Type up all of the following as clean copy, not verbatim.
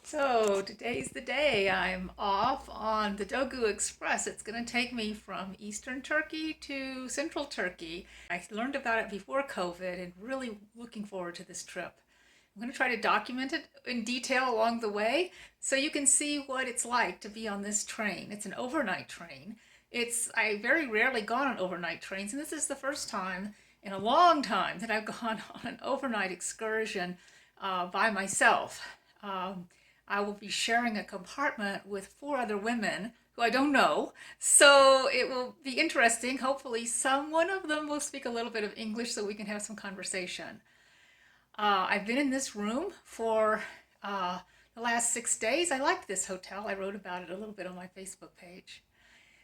So today's the day. I'm off on the Dogu Express. It's going to take me from Eastern Turkey to Central Turkey. I learned about it before COVID and really looking forward to this trip. I'm going to try to document it in detail along the way so you can see what it's like to be on this train. It's an overnight train. I very rarely gone on overnight trains, and this is the first time in a long time that I've gone on an overnight excursion by myself. Um, I will be sharing a compartment with four other women who I don't know. So it will be interesting. Hopefully, one of them will speak a little bit of English so we can have some conversation. I've been in this room for the last 6 days. I like this hotel. I wrote about it a little bit on my Facebook page.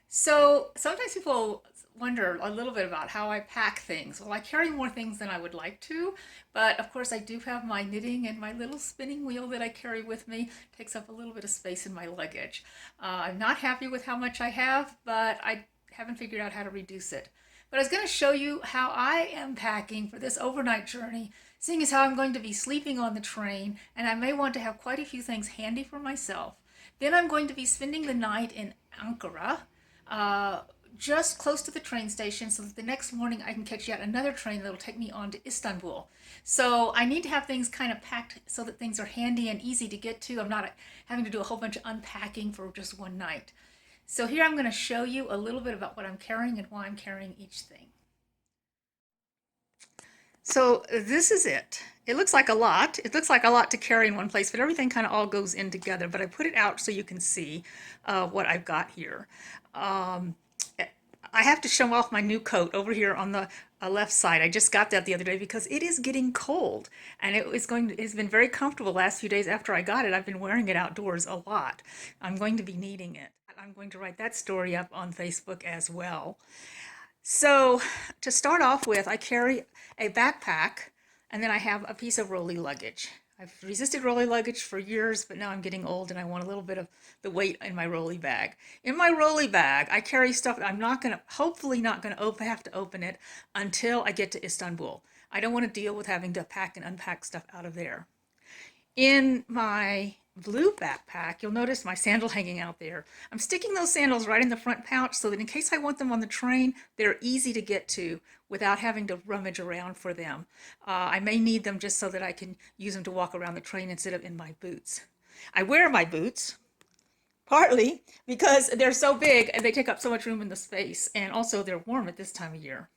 So sometimes people wonder a little bit about how I pack things. Well, I carry more things than I would like to, but of course I do have my knitting and my little spinning wheel that I carry with me. It takes up a little bit of space in my luggage. I'm not happy with how much I have, but I haven't figured out how to reduce it. But I was going to show you how I am packing for this overnight journey, seeing as how I'm going to be sleeping on the train, and I may want to have quite a few things handy for myself. Then I'm going to be spending the night in Ankara, uh, just close to the train station so that the next morning I can catch yet another train that'll take me on to Istanbul. So I need to have things kind of packed so that things are handy and easy to get to. I'm not having to do a whole bunch of unpacking for just one night. So here I'm going to show you a little bit about what I'm carrying and why I'm carrying each thing. So this is it. It looks like a lot. It looks like a lot to carry in one place, but everything kind of all goes in together. But I put it out so you can see what I've got here. Um, I have to show off my new coat over here on the left side. I just got that the other day because it is getting cold, and it's been very comfortable the last few days after I got it. I've been wearing it outdoors a lot. I'm going to be needing it. I'm going to write that story up on Facebook as well. So to start off with, I carry a backpack and then I have a piece of rolly luggage. I've resisted rolly luggage for years, but now I'm getting old and I want a little bit of the weight in my rolly bag. In my rolly bag, I carry stuff that I'm not going to, hopefully not going to have to open it until I get to Istanbul. I don't want to deal with having to pack and unpack stuff out of there. In my blue backpack, you'll notice my sandal hanging out there. I'm sticking those sandals right in the front pouch so that in case I want them on the train, they're easy to get to without having to rummage around for them. I may need them just so that I can use them to walk around the train instead of in my boots. I wear my boots partly because they're so big and they take up so much room in the space, and also they're warm at this time of year.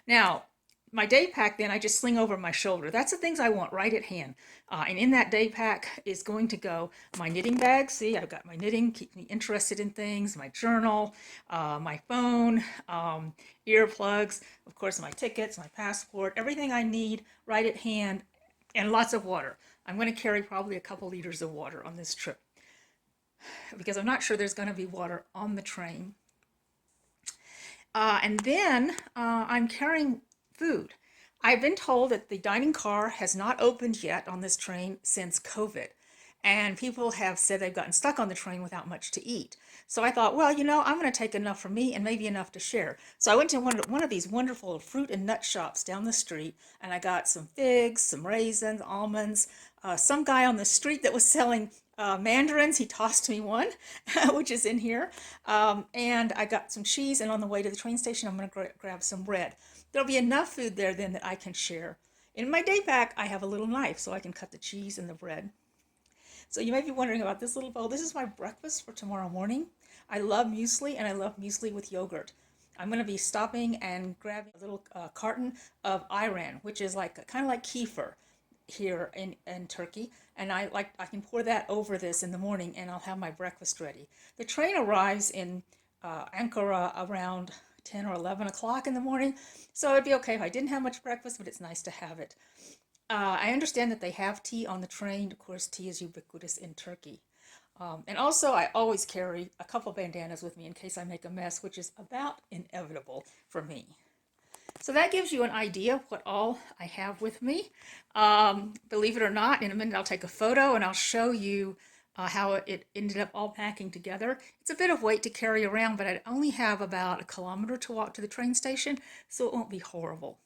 Now, my day pack, then I just sling over my shoulder. That's the things I want right at hand. And in that day pack is going to go my knitting bag. See, I've got my knitting, keep me interested in things, my journal, my phone, earplugs, of course, my tickets, my passport, everything I need right at hand, and lots of water. I'm going to carry probably a couple liters of water on this trip because I'm not sure there's going to be water on the train. And then I'm carrying food. I've been told that the dining car has not opened yet on this train since COVID. And people have said they've gotten stuck on the train without much to eat. So I thought, well, I'm going to take enough for me and maybe enough to share. So I went to one of these wonderful fruit and nut shops down the street, and I got some figs, some raisins, almonds. Some guy on the street that was selling mandarins, he tossed me one, which is in here. And I got some cheese, and on the way to the train station, I'm going to grab some bread. There'll be enough food there then that I can share. In my day pack, I have a little knife so I can cut the cheese and the bread. So you may be wondering about this little bowl. This is my breakfast for tomorrow morning. I love muesli, and I love muesli with yogurt. I'm going to be stopping and grabbing a little carton of ayran, which is like kind of like kefir here in Turkey, and I can pour that over this in the morning, and I'll have my breakfast ready. The train arrives in Ankara around 10 or 11 o'clock in the morning, so it'd be okay if I didn't have much breakfast, but it's nice to have it. I understand that they have tea on the train. Of course, tea is ubiquitous in Turkey. And also, I always carry a couple bandanas with me in case I make a mess, which is about inevitable for me. So that gives you an idea of what all I have with me. Believe it or not, in a minute I'll take a photo and I'll show you how it ended up all packing together. It's a bit of weight to carry around, but I only have about a kilometer to walk to the train station, so it won't be horrible.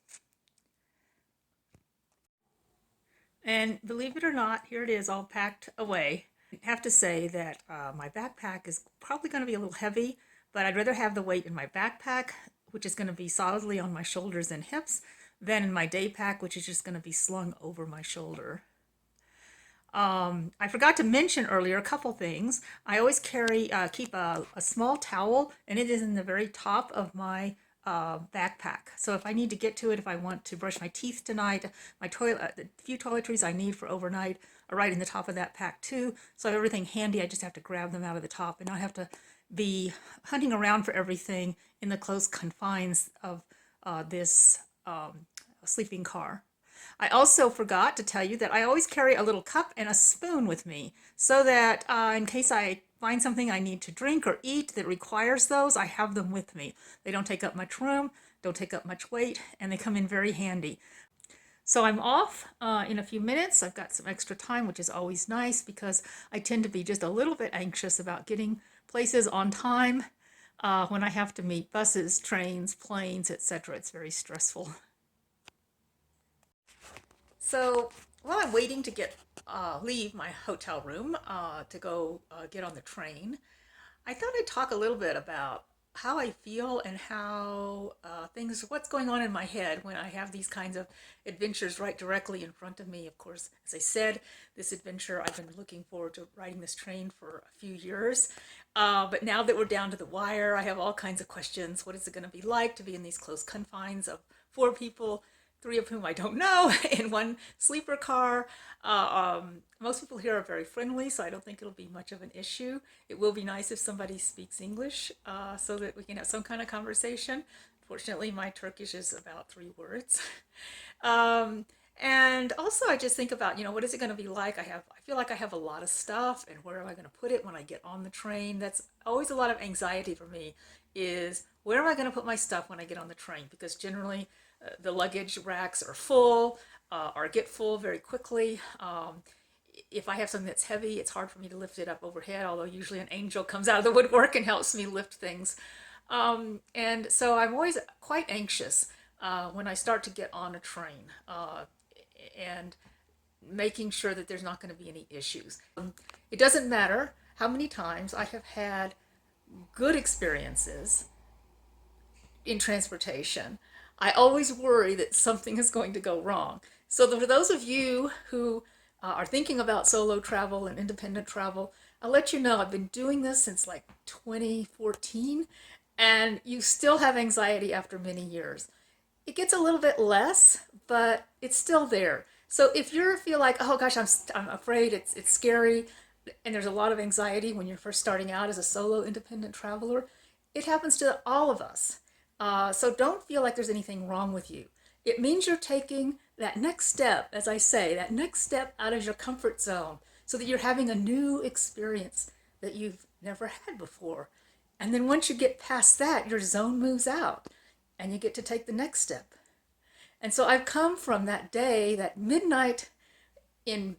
And believe it or not, here it is all packed away. I have to say that my backpack is probably going to be a little heavy, but I'd rather have the weight in my backpack, which is going to be solidly on my shoulders and hips, than in my day pack, which is just going to be slung over my shoulder. I forgot to mention earlier a couple things. I always keep a small towel, and it is in the very top of my backpack. So if I need to get to it, if I want to brush my teeth tonight, the few toiletries I need for overnight are right in the top of that pack too. So I have everything handy. I just have to grab them out of the top and not have to be hunting around for everything in the close confines of this sleeping car. I also forgot to tell you that I always carry a little cup and a spoon with me so that in case I find something I need to drink or eat that requires those, I have them with me. They don't take up much room, don't take up much weight, and they come in very handy. So I'm off in a few minutes. I've got some extra time, which is always nice because I tend to be just a little bit anxious about getting places on time when I have to meet buses, trains, planes, etc. It's very stressful. So while I'm waiting to leave my hotel room to go get on the train, I thought I'd talk a little bit about how I feel and how what's going on in my head when I have these kinds of adventures right directly in front of me. Of course, as I said, this adventure, I've been looking forward to riding this train for a few years. But now that we're down to the wire, I have all kinds of questions. What is it going to be like to be in these close confines of four people, three of whom I don't know, in one sleeper car? Most people here are very friendly, so I don't think it'll be much of an issue. It will be nice if somebody speaks English so that we can have some kind of conversation. Fortunately, my Turkish is about 3 words. Um, and also, I just think about, what is it going to be like? I feel like I have a lot of stuff, and where am I going to put it when I get on the train? That's always a lot of anxiety for me, is where am I going to put my stuff when I get on the train? Because generally, the luggage racks are full or get full very quickly. If I have something that's heavy, it's hard for me to lift it up overhead, although usually an angel comes out of the woodwork and helps me lift things. And so I'm always quite anxious when I start to get on a train and making sure that there's not going to be any issues. It doesn't matter how many times I have had good experiences in transportation. I always worry that something is going to go wrong. So for those of you who are thinking about solo travel and independent travel, I'll let you know I've been doing this since like 2014, and you still have anxiety after many years. It gets a little bit less, but it's still there. So if you feel like, oh gosh, I'm afraid, it's scary, and there's a lot of anxiety when you're first starting out as a solo independent traveler, it happens to all of us. So don't feel like there's anything wrong with you. It means you're taking that next step, as I say, that next step out of your comfort zone so that you're having a new experience that you've never had before. And then once you get past that, your zone moves out and you get to take the next step. And so I've come from that day, that midnight in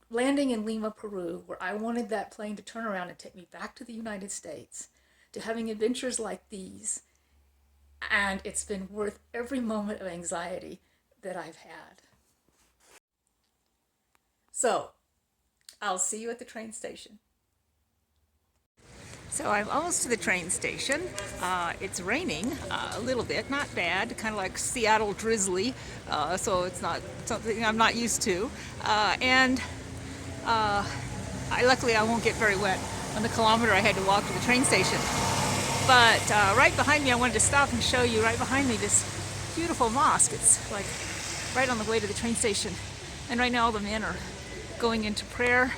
landing in Lima, Peru, where I wanted that plane to turn around and take me back to the United States, to having adventures like these. And it's been worth every moment of anxiety that I've had. So, I'll see you at the train station. So I'm almost to the train station. It's raining a little bit, not bad, kind of like Seattle drizzly, so it's not something I'm not used to. And luckily I won't get very wet on the kilometer I had to walk to the train station. But right behind me, I wanted to stop and show you right behind me this beautiful mosque. It's like right on the way to the train station. And right now all the men are going into prayer.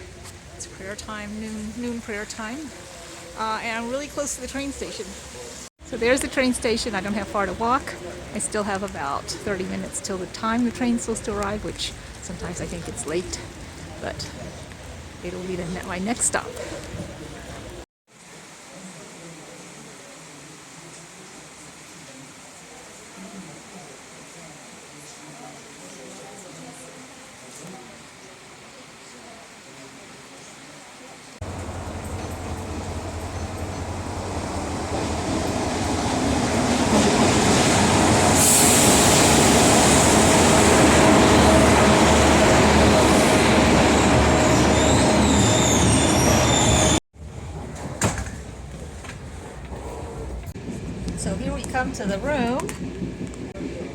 It's prayer time, noon prayer time. And I'm really close to the train station. So there's the train station. I don't have far to walk. I still have about 30 minutes till the time the train's supposed to arrive, which sometimes I think it's late, but it'll be my next stop. the room.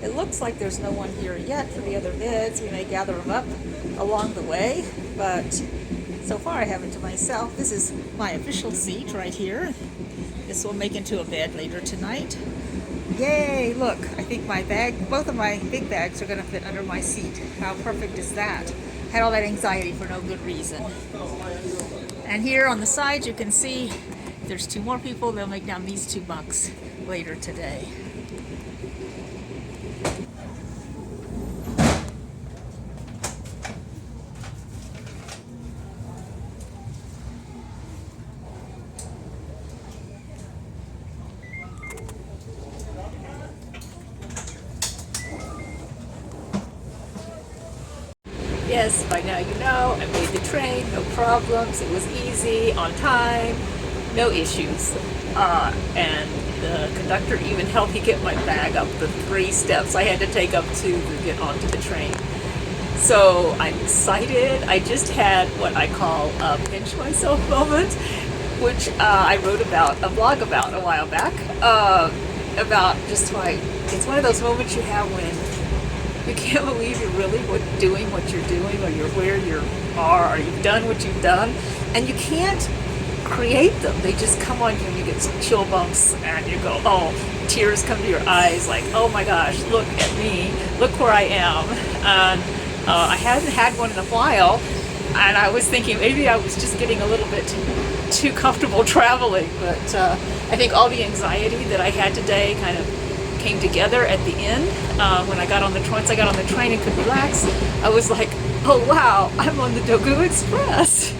It looks like there's no one here yet for the other beds. We may gather them up along the way, but so far I have it to myself. This is my official seat right here. This will make into a bed later tonight. Yay, look, I think my bag, both of my big bags are gonna fit under my seat. How perfect is that? Had all that anxiety for no good reason. And here on the side you can see there's two more people. They'll make down these two bunks later today. Yes, by now you know, I made the train, no problems, it was easy, on time, no issues. And the conductor even helped me get my bag up the 3 steps I had to take up to get onto the train. So I'm excited. I just had what I call a pinch myself moment, which I wrote about, a blog about a while back, about just like, it's one of those moments you have when you can't believe you're really doing what you're doing, or you're where you are, or you've done what you've done, and you can't create them. They just come on you. You get some chill bumps, and you go, oh, tears come to your eyes, like, oh my gosh, look at me, look where I am. And I hadn't had one in a while, and I was thinking maybe I was just getting a little bit too comfortable traveling, but I think all the anxiety that I had today kind of came together at the end. When I got on the once I got on the train and could relax, I was like, oh wow, I'm on the Dogu Express.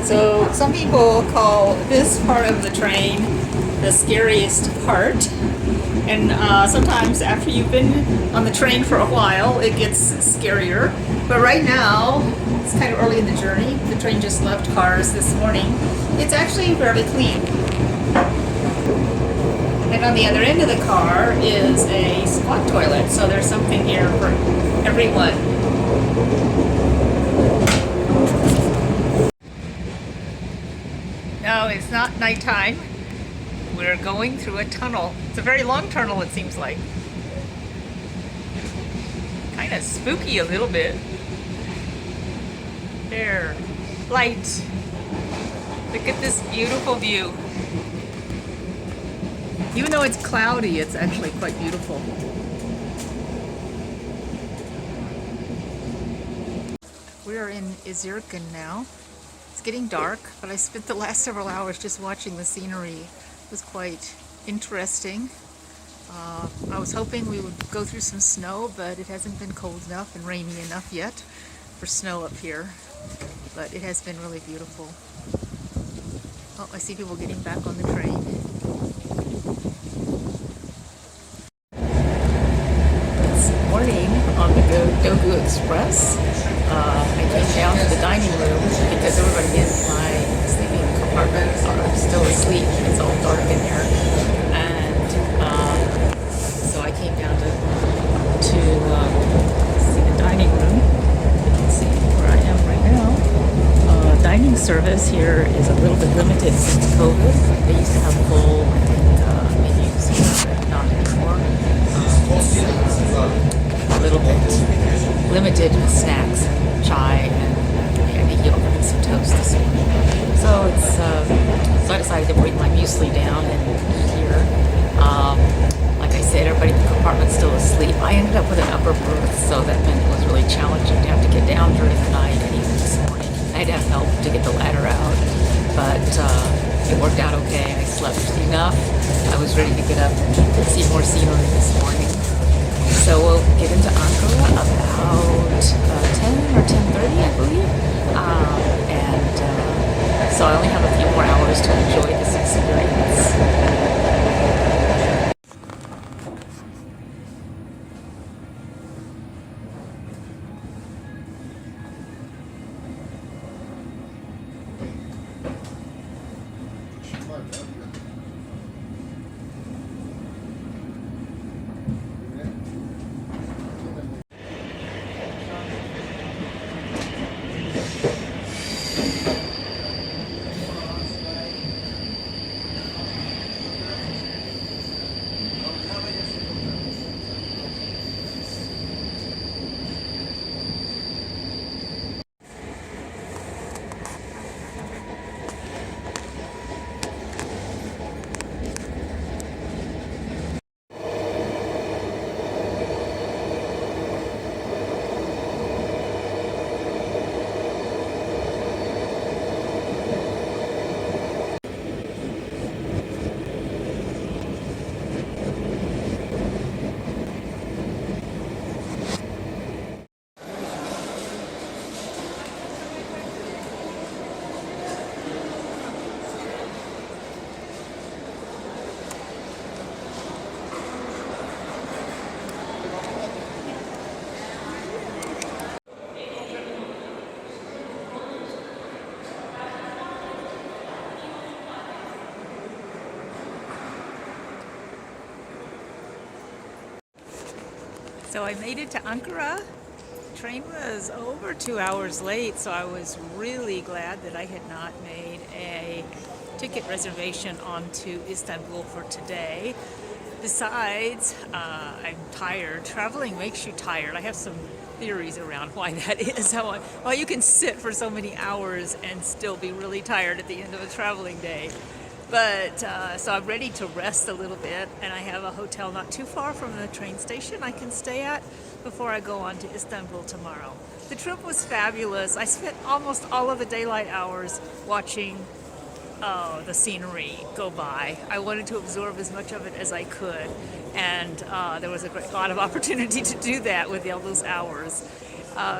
So some people call this part of the train the scariest part, and sometimes after you've been on the train for a while it gets scarier, but right now it's kind of early in the journey. The train just left Kars this morning. It's actually fairly clean, and on the other end of the car is a squat toilet, so there's something here for everyone. No, it's not nighttime. We're going through a tunnel. It's a very long tunnel, it seems like. Kind of spooky a little bit. There, light. Look at this beautiful view. Even though it's cloudy, it's actually quite beautiful. We are in Erzurum now. It's getting dark, but I spent the last several hours just watching the scenery. It was quite interesting. I was hoping we would go through some snow, but it hasn't been cold enough and rainy enough yet for snow up here. But it has been really beautiful. Oh, I see people getting back on the train. It's morning on the Dogu Express. I came down to the dining room because everybody in my sleeping compartment are still asleep. It's all dark in there, and so I came down to see the dining room. You can see where I am right now. Dining service here is a little bit limited since COVID. They used to have full, I think, menus here, but not anymore. A little bit limited with snacks and chai, and I had a yogurt and some toast this morning. So it's so I decided to bring my muesli down and eat here. Like I said, everybody in the compartment's still asleep. I ended up with an upper berth, so that meant it was really challenging to have to get down during the night and even this morning. I had to have help to get the ladder out, but it worked out okay. I slept enough. I was ready to get up and see more scenery this morning. So we'll get into Ankara about 10 or 10:30, I believe. So I only have a few more hours to enjoy this experience. So I made it to Ankara. The train was over 2 hours late, so I was really glad that I had not made a ticket reservation onto Istanbul for today. Besides, I'm tired. Traveling makes you tired. I have some theories around why that is. Why you can sit for so many hours and still be really tired at the end of a traveling day. But so I'm ready to rest a little bit, and I have a hotel not too far from the train station I can stay at before I go on to Istanbul tomorrow. The trip was fabulous. I spent almost all of the daylight hours watching the scenery go by. I wanted to absorb as much of it as I could, and there was a lot of opportunity to do that with all those hours.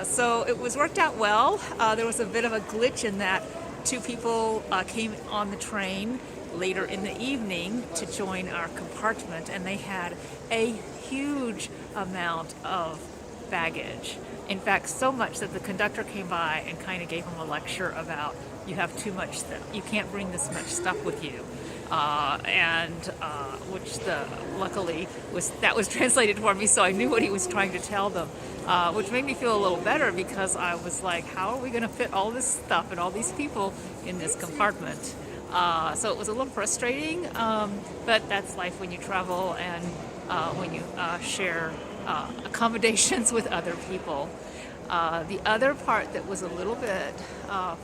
So it was worked out well. There was a bit of a glitch in that two people came on the train later in the evening to join our compartment, and they had a huge amount of baggage. In fact, so much that the conductor came by and kind of gave them a lecture about you have too much stuff. You can't bring this much stuff with you. Which luckily was translated for me, so I knew what he was trying to tell them, which made me feel a little better because I was like, how are we going to fit all this stuff and all these people in this compartment? So it was a little frustrating, but that's life when you travel and when you share accommodations with other people. The other part that was a little bit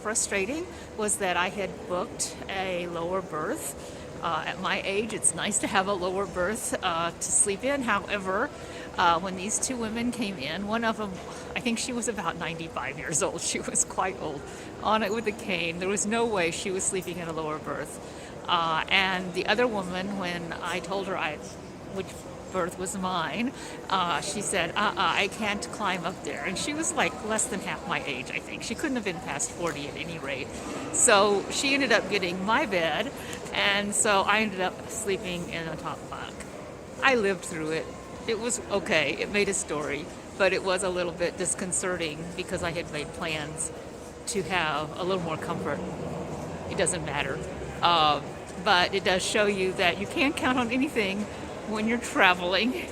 frustrating was that I had booked a lower berth. At my age, it's nice to have a lower berth to sleep in. However, when these two women came in, one of them, I think she was about 95 years old. She was quite old, on it with a cane. There was no way she was sleeping in a lower berth. And the other woman, when I told her which berth was mine, she said, I can't climb up there. And she was like less than half my age, I think. She couldn't have been past 40 at any rate. So she ended up getting my bed, and so I ended up sleeping in a top bunk. I lived through it. It was okay. It made a story, but it was a little bit disconcerting because I had made plans to have a little more comfort. It doesn't matter. But it does show you that you can't count on anything when you're traveling.